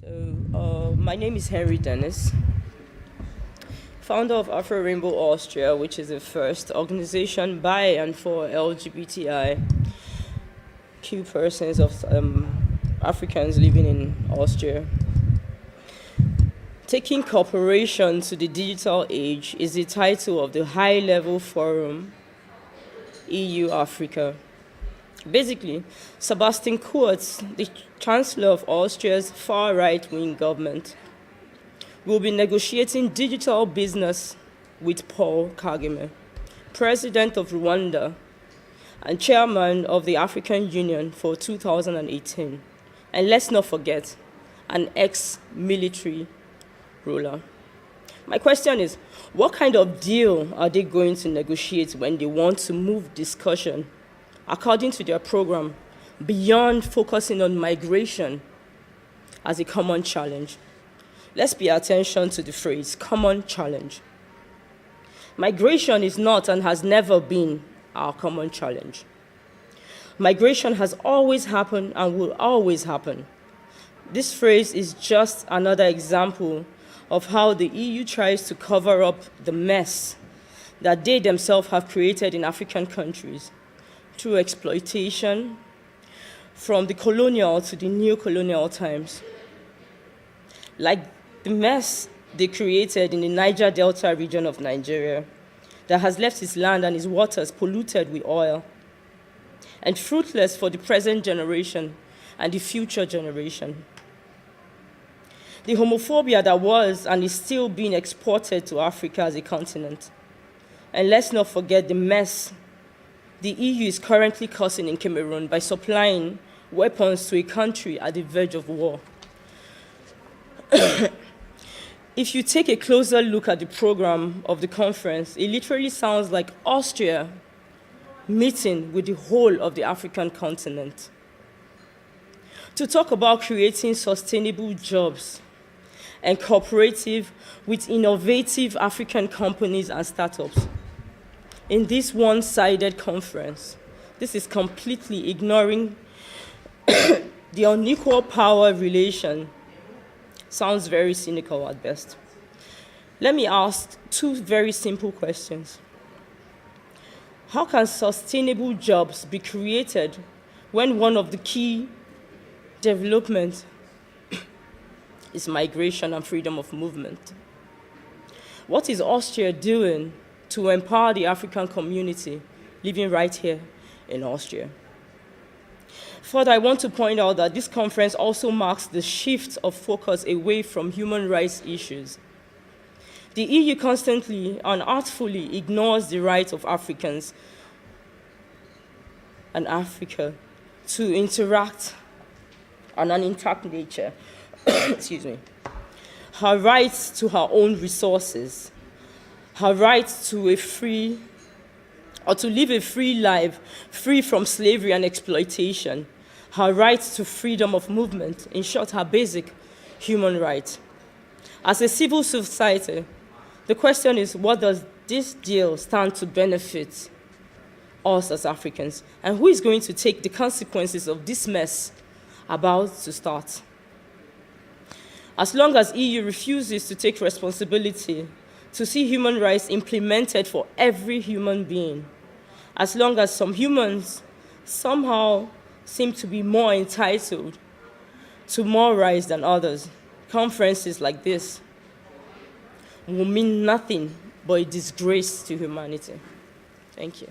My name is Henrie Dennis, founder of Afro Rainbow Austria, which is the first organization by and for LGBTIQ-Persons of Africans living in Austria. Taking cooperation to the digital age is the title of the high-level forum, EU-Afrika. Basically, Sebastian Kurz, the Chancellor of Austria's far right-wing government, will be negotiating digital business with Paul Kagame, President of Rwanda and Chairman of the African Union for 2018. And let's not forget, an ex-military ruler. My question is, what kind of deal are they going to negotiate when they want to move discussion, according to their program, beyond focusing on migration as a common challenge? Let's pay attention to the phrase, common challenge. Migration is not and has never been our common challenge. Migration has always happened and will always happen. This phrase is just another example of how the EU tries to cover up the mess that they themselves have created in African countries through exploitation from the colonial to the neo-colonial times. Like the mess they created in the Niger Delta region of Nigeria that has left its land and its waters polluted with oil and fruitless for the present generation and the future generation. The homophobia that was and is still being exported to Africa as a continent. And let's not forget the mess the EU is currently causing in Cameroon by supplying weapons to a country at the verge of war. If you take a closer look at the program of the conference, it literally sounds like Austria meeting with the whole of the African continent to talk about creating sustainable jobs and cooperative with innovative African companies and startups. In this one-sided conference, this is completely ignoring the unequal power relation. Sounds very cynical at best. Let me ask two very simple questions. How can sustainable jobs be created when one of the key developments is migration and freedom of movement? What is Austria doing to empower the African community living right here in Austria? Further, I want to point out that this conference also marks the shift of focus away from human rights issues. The EU constantly and artfully ignores the rights of Africans and Africa to interact on an intact nature. Excuse me. Her rights to her own resources, her rights to live a free life, free from slavery and exploitation, her rights to freedom of movement, in short, her basic human rights. As a civil society, the question is, what does this deal stand to benefit us as Africans? And who is going to take the consequences of this mess about to start? As long as EU refuses to take responsibility to see human rights implemented for every human being, as long as some humans somehow seem to be more entitled to more rights than others, conferences like this will mean nothing but a disgrace to humanity. Thank you.